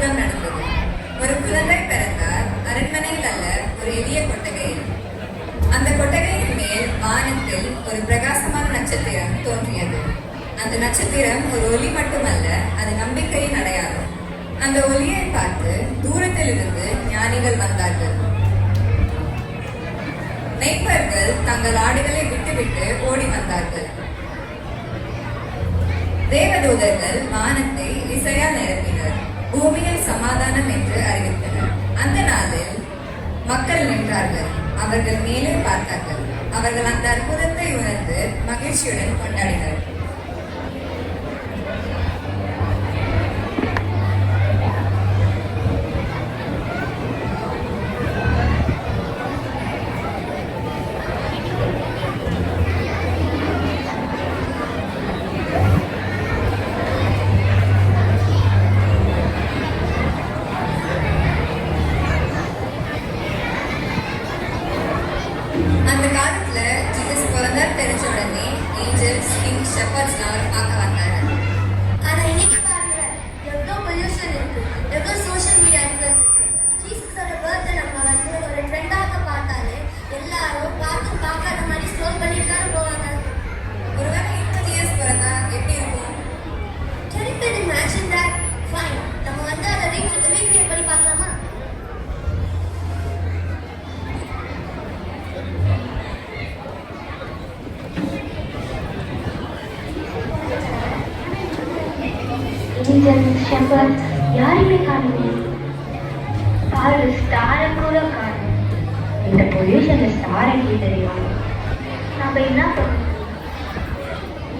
அற்புதம் நடந்தது. ஒரு குழந்தை பிறந்தார். அரண்மனையில் அல்ல, ஒரு எளிய கொட்டகையில். அந்த கொட்டகையின் மேல் வானத்தில் ஒரு பிரகாசமான நட்சத்திரம் தோன்றியது. அந்த நட்சத்திரம் ஒரு ஒளி மட்டுமல்ல, அது நம்பிக்கையின் அடையாளம். அந்த ஒளியை பார்த்து தூரத்தில் இருந்து ஞானிகள் வந்தார்கள். மேய்ப்பர்கள் தங்கள் ஆடுகளை விட்டுவிட்டு ஓடி வந்தார்கள். தேவதூதர்கள் வானத்தை இசையால் நிரப்பினர். பூமியில் சமாதானம் என்று அறிவித்தனர். அந்த நாளில் மக்கள் நின்றார்கள். அவர்கள் மேலே பார்த்தார்கள். அவர்கள் அந்த அற்புதத்தை உணர்ந்து மகிழ்ச்சியுடன் கொண்டாடினர். அந்த காலத்துல ஜீசஸ் பிறந்தார் தெரிஞ்ச உடனே ஏஞ்சல்ஸ், கிங்ஸ், ஷெப்பர்ட்ஸ்லாம் அவர் பார்க்க வந்தாரு. ஆனா இன்னைக்கு பாருங்க, எவ்வளோ பொல்யூஷன் இருக்கு, எவ்வளோ சோஷியல் மீடியா இன்ஃப்ளூயன்ஸ் இருக்கு. ஜீசஸோட பர்த்டே நம்ம வந்து ஒரு ட்ரெண்டாக பார்த்தாலே எல்லாரும் பார்க்காத மாதிரி ஸ்க்ரோல் பண்ணிட்டு தானே போவாங்க. ஒருவேளை இன்னும் ஜீசஸ் பிறந்தா எப்படி இருக்கும்? Can you imagine that? Fine, நம்ம வந்து அதை ரீக்ரியேட் பண்ணி பார்க்கலாமா? ஷெப்பர்ட்ஸ் யாருமே காணுமே. பாரு, ஸ்டாரை கூட காணும். இந்த பொல்யூஷன்ல ஸ்டார் எப்படி தெரியும்? நம்ம என்ன பண்ணணும்?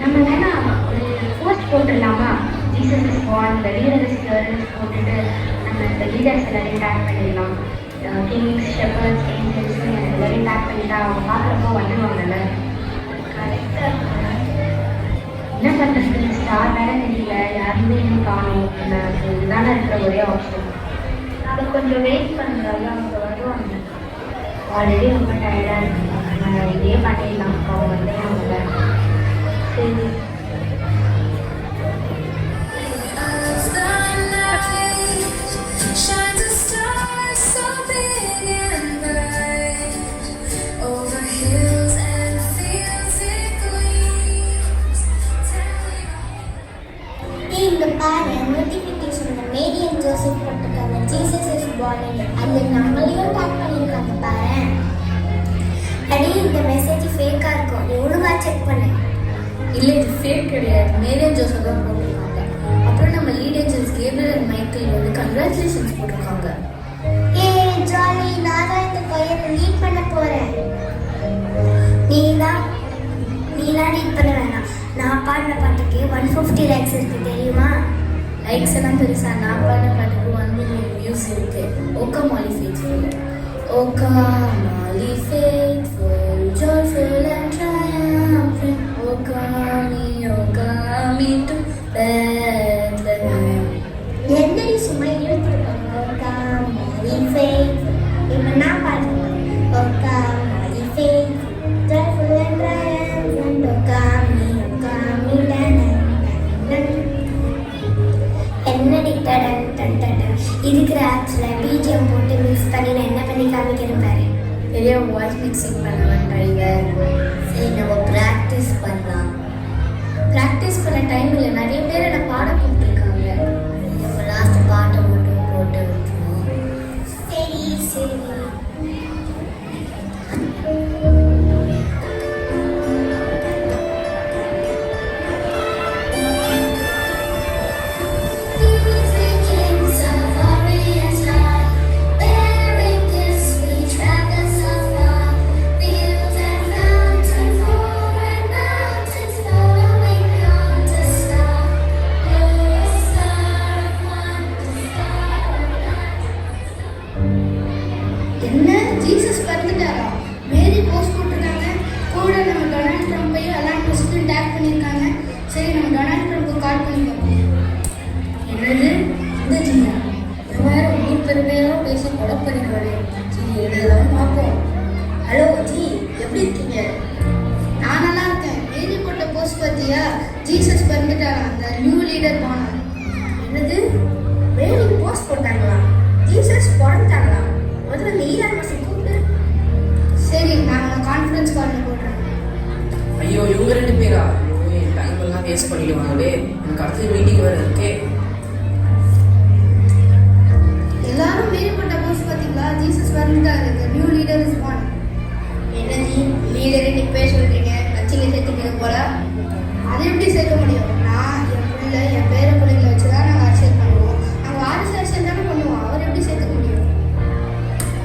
நம்ம வேணா ஒரு போஸ்ட் போட்டுடலாமா? Jesus is born, the leader is here போட்டுட்டு நம்ம இந்த லீடர்ஸ் எல்லாரையும் டேக் பண்ணிடலாம். கிங்ஸ், ஷெப்பர்ட்ஸ், ஏஞ்சல்ஸ் எல்லாரையும் டேக் பண்ணிட்டா அவங்க பார்க்குறப்போ வந்துடுவாங்கல்ல. கரெக்டாக என்ன பண்ணுறது? ஸ்டார் வேற தெரியல, யாருமே இன்னும் காணும். எனக்கு இதுதானே இருக்கிற ஒரே ஆப்ஷன். நம்ம கொஞ்சம் வெயிட் பண்ணுறாங்க, அவங்க வருவாங்க. ஆல்ரெடி ரொம்ப டயர்டாக இருக்காங்க. நம்ம இதே பண்ணிடலாம். அவங்க வந்து அவங்க சரி. இங்க பாரு, நோட்டிஃபிகேஷன்ல மேரி அண்ட் ஜோசப் போட்டிருக்காங்க. Jesus is born. அது நம்மளையும் டேக் பண்ணியிருக்காங்க பாரு. அடி, இந்த மெசேஜ் ஃபேக்கா இருக்கும். நீ ஒழுங்கா செக் பண்ணு. இல்லை, இது ஃபேக் கிடையாது. மேரி அண்ட் ஜோசப் தான் போட்டிருக்காங்க. அப்புறம் நம்ம lead angels Gabriel and Michael வந்து கங்க்ராச்சுலேஷன்ஸ் போட்டிருக்காங்க. ஏ ஜாலி, நான் தான் இந்த பையனை லீட் பண்ண போறேன். நீதான் லீட் பண்ண வேணாம். நான் பாடின பாட்டுக்கு 150 லைக்ஸ் இருக்கு தெரியுமா? லைக்ஸ் எல்லாம் பெருசா, நான் பாடின பாட்டுக்கு 1 million வியூஸ் இருக்கு. O come all ye faithful, o come all ye faithful, joyful and triumphant, o come ye to Bethlehem. என்னடி சும்மா இழுத்துருக்காங்க? O come all ye faithful. இப்போ நான் பாடுறேன். O come all ye faithful, joyful and triumphant, o come ye என்னடி டன் டன் டன். இருக்கிற ஆப்ஸ்ல பிஜிஎம் போட்டு மிக்ஸ் பண்ணி நான் என்ன பண்ணி காமிக்கிறேன் பாரு. பெரிய வாய்ஸ் மிக்சிங் பண்ண வேண்டாங்க. சரி, நம்ம ப்ராக்டிஸ் பண்ணலாம். ப்ராக்டிஸ் பண்ண டைம் இல்லை. நிறைய பேர் என்னை பாட கூப்பிட்டுருக்காங்க. நம்ம லாஸ்ட் பாட்டை மட்டும் போட்டு விட்டுருவோம். சரி சரி. என்ன, ஜீசஸ் பிறந்துட்டாரா? மேரி போஸ்ட் போட்டிருக்காங்க. கூட நம்ம டொனால்ட் ட்ரம்ப்பையும் எல்லாம் ட்விஸ்ட்டும் டேக் பண்ணியிருக்காங்க. சரி, நம்ம டொனால்ட் ட்ரம்ப்புக்கு கால் பண்ணி பார்ப்போம். என்னது இந்த ஜியா வேற ஊர் பெருமையாக பேசி குழப்பறிக்கிறாரு. ஜி எழுதலாம் பார்ப்போம். ஹலோ ஜி, எப்படி இருக்கீங்க? நான் நல்லா இருக்கேன். மேரி போட்ட போஸ்ட் பார்த்தியா? ஜீசஸ் பிறந்துட்டாரா, அந்த நியூ லீடர் போனான். என்னது மேரி போஸ்ட் போட்டாங்க?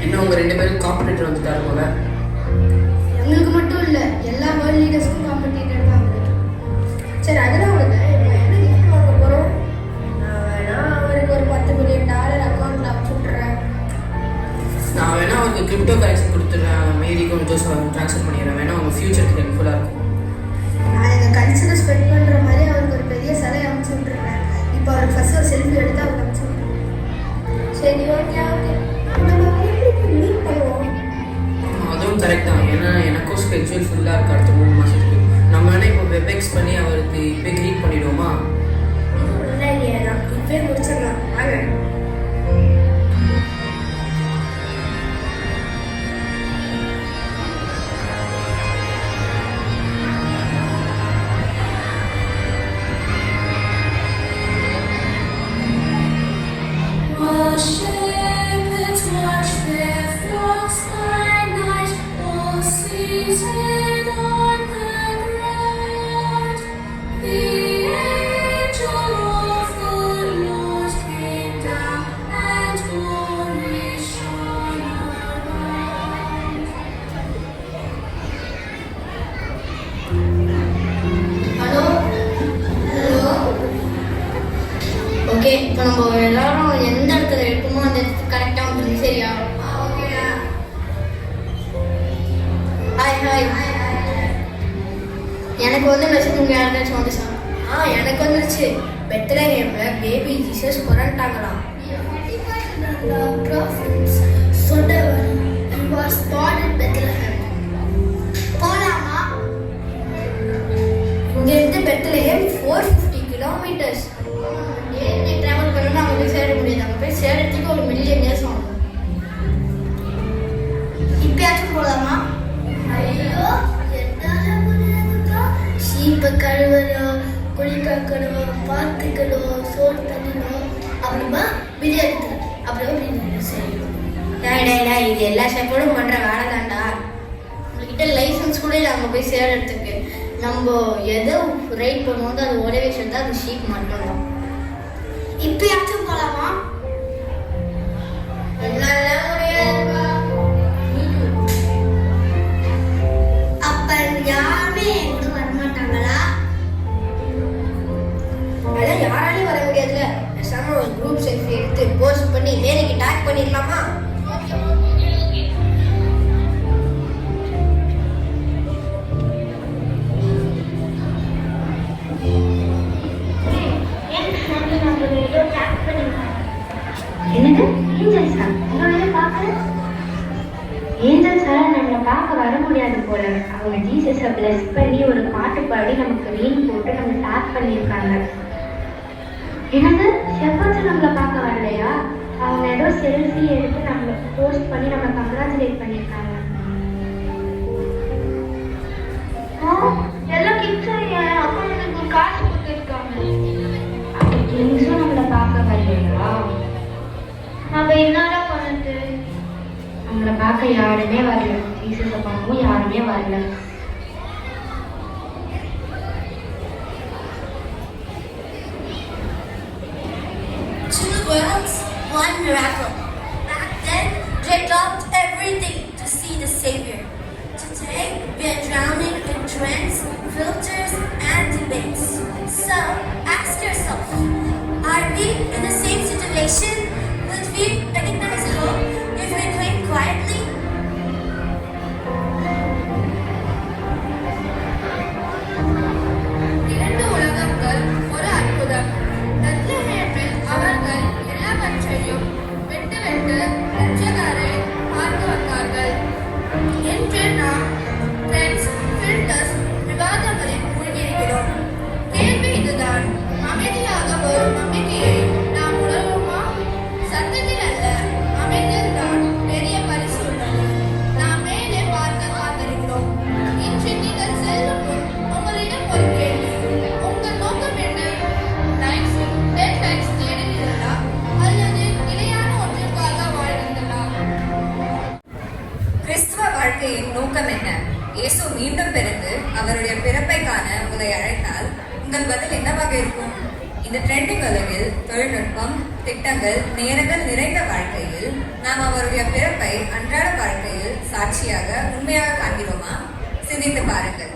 இன்னும் உங்க 2 பேரும் காம்படிட்டர் வந்துட்டாரு போல. எங்களுக்கு மட்டும் இல்லை, எல்லா வேர்ல்ட் லீடர்ஸ்க்கும் காம்படிட்டர் தான் அவரு. சரி, அதெல்லாம் விடுங்க. என்ன கிஃப்ட் வாங்க போகிறோம்? நான் வேணா அவருக்கு ஒரு $10 மில்லியன் அக்கௌண்ட்டில் அனுப்பிச்சுட்றேன். நான் வேணா அவருக்கு கிரிப்டோ கரன்சி கொடுத்துட்றேன், மேரிக்கும் ஜோசப் ட்ரான்ஸ்ஃபர் பண்ணிடுறேன். வேணா அவங்க ஃபியூச்சருக்கு ஹெல்ப்ஃபுல்லாக இருக்கும். நான் எங்கள் கல்ச்சரை ஸ்பெண்ட் பண்ணுற மாதிரி அவருக்கு ஒரு பெரிய சிலை அனுப்பிச்சு விட்ருக்கேன். இப்போ அவருக்கு ஃபஸ்ட்டு ஒரு செல்ஃபி எடுத்து அவருக்கு அனுப்பிச்சு விட்ருக்கேன். சரி, ஓகே ஓகே. நம்ம எப்படி மீட் பண்ணுவோம்? அதுவும் கரெக்ட் தான். ஏன்னா எனக்கும் ஸ்கெட்யூல் ஃபுல்லாக இருக்கு அடுத்த 3 மாதத்துக்கு. நம்ம வேணா இப்போ வெப்எக்ஸ் பண்ணி அவருக்கு இப்போ க்ரீட் பண்ணிவிடுவோமா? இல்லை இல்லையா, நான் இப்போயே முடிச்சிடலாம். வாங்க. ஓகே, இப்போ நம்ம எல்லாரும் எந்த இடத்துல இருக்கோமோ அந்த இடத்துக்கு கரெக்டாக வந்துடும். சரியா? Hi hi. எனக்கு வந்து மெசேஜ் உங்கள் யாருக்காச்சும் வந்துச்சா? எனக்கு வந்துருச்சு. பெத்லஹேமில் பேபி ஜீசஸ் பிறந்துட்டாங்களாம். போலாமா? இங்கேருந்து பெத்லஹேம் 450 கிலோமீட்டர்ஸ். ஏன் ட்ராவல் பண்ணணும், அங்கே போய் சேர முடியாது. அங்கே போய் சேர்றதுக்கு ஒரு $1 மில்லியன் ஆகும். இப்பயாச்சும் போகலாமா? ஐயோ, என்னால முடியாதுக்கா. சீப்பை கழுவணும், குளிக்கணும், பார்த்துக்கணும், சோறு தண்ணணும், அப்புறமா பிரியாணி தரணும், அப்புறமா பிரியாணி செய்யணும். டேடா, இது எல்லா ஷெஃபோடும் பண்ணுற வேலை தான்டா. உங்ககிட்ட லைசன்ஸ் கூட இல்லை அங்கே போய் சேர்றதுக்கு. நம்ம எதை ரைட் பண்ணுவோம் அது ஒரே விஷயம் தான், அது ஷீப் மட்டும்தான். இப்பயாச்சும் போலாமா? என்னால முடியாதுப்பா. அப்ப யாருமே என் கூட வரமாட்டாங்களா? அதான் யாராலையும் வர முடியாதுல்ல. பேசாம ஒரு குரூப் செல்ஃபி எடுத்து போஸ்ட் பண்ணி மேரிக்கு டேக் பண்ணிடலாமா? என்னது ஏஞ்சல்ஸா? உங்களை பார்க்கல. ஏஞ்சல்ஸால நம்மளை பார்க்க வர முடியாது போல. அவங்க ஜீசஸை பிளஸ் பண்ணி ஒரு பாட்டு பாடி நமக்கு ரீல் போட்டு நம்ம டேக் பண்ணியிருக்காங்க. என்னது ஷெஃபர்ட்ஸ் நம்மளை பார்க்க வரலையா? அவங்க ஏதோ செல்ஃபி எடுத்து நம்மளை போஸ்ட் பண்ணி நம்மளை கங்க்ராச்சுலேட் பண்ணியிருக்காங்க. எல்லாம் கிட்ஸும் என் அக்கௌண்ட்டுக்கு காசு கொடுத்துருக்காங்க. அப்போ கிங்ஸும் நம்மளை பார்க்க வரலையா? நம்ம என்னடா பண்ணுறது? நம்மளை பார்க்க யாருமே வரல. ஜீசஸை பார்க்கவும் யாருமே வரல. Two worlds, one miracle. Back then, they dropped everything to see the Savior. Today, we are drowning in trends, filters, and debates. So, ask yourself, are we in the same situation? Would we recognize hope if we cling quietly? இரண்டு உலகங்கள் ஒரு அற்புதம். பெத்லஹேமில் அவர்கள் எல்லாவற்றையும் விட்டுவிட்டு இரட்சகரை பார்க்க வந்தார்கள். இன்று நாம் ட்ரெண்ட்ஸ், ஃபில்டர்ஸ், விவாதங்களில் மூழ்கியிருக்கிறோம். கேள்வி இதுதான்: அமைதியாக வரும் நம்பிக்கையை நாம் உணர்வோமா? சத்தத்தில் அல்ல, அமைதியில் தான் பெரிய பரிசு உள்ளது. நாம் மேலே பார்க்க காத்திருக்கிறோம். இன்று நீங்கள் செல்லும் முன் உங்களிடம் ஒரு கேள்வி: உங்கள் நோக்கம் என்ன? லைக்ஸ், டெட்லைக்ஸ் தேடுகிறீர்களா அல்லது நிலையான ஒன்றுக்காக வாழ்கிறீர்களா? கிறிஸ்துவ வாழ்க்கையின் நோக்கம் என்ன? இயேசு மீண்டும் பிறந்து அவருடைய பிறப்பை காண உங்களை அழைத்தால் உங்கள் பதில் என்னவாக இருக்கும்? இந்த ட்ரெண்டிங் உலகில் தொழில்நுட்பம், திட்டங்கள், நேரங்கள் நிறைந்த வாழ்க்கையில் நாம் அவருடைய பிறப்பை அன்றாட வாழ்க்கையில் சாட்சியாக உண்மையாக காண்கிறோமா? சிந்தித்து பாருங்கள்.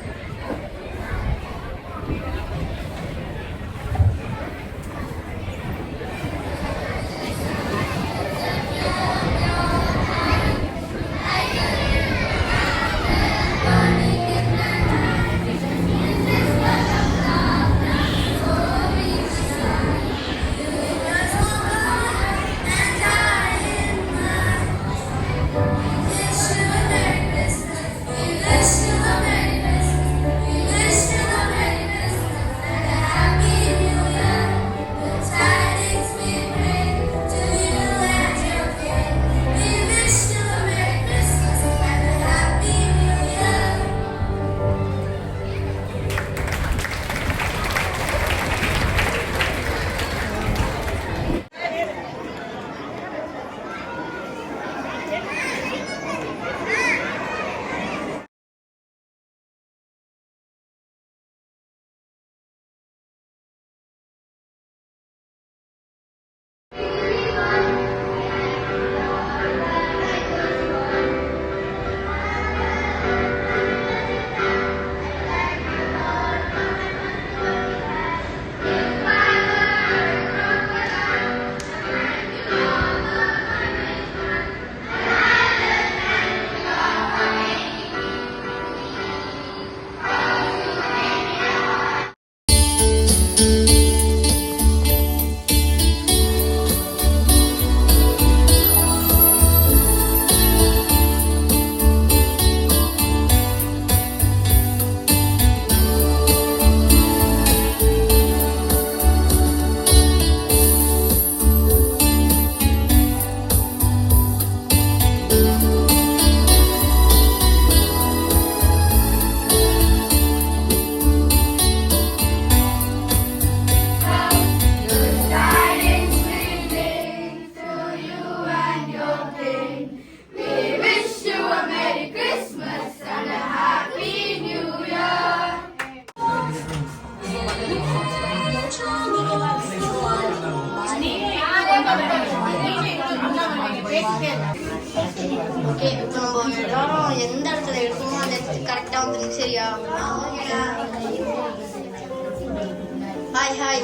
ஓகே, இப்போ நம்ம எல்லாரும் எந்த இடத்துல இருக்கோமோ அந்த இடத்துக்கு கரெக்டாக வந்துடும். சரியா? ஹாய்.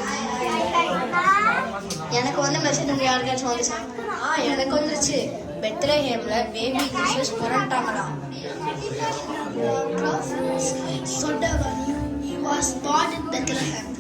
எனக்கு வந்து மெசேஜ் உங்க யாருக்காச்சும் வந்துச்சா? எனக்கு வந்துருச்சு. பெத்லஹேம்ல பேபி ஜீசஸ் பிறந்துட்டாங்களா? சொன்னவன் he was born in Bethlehem.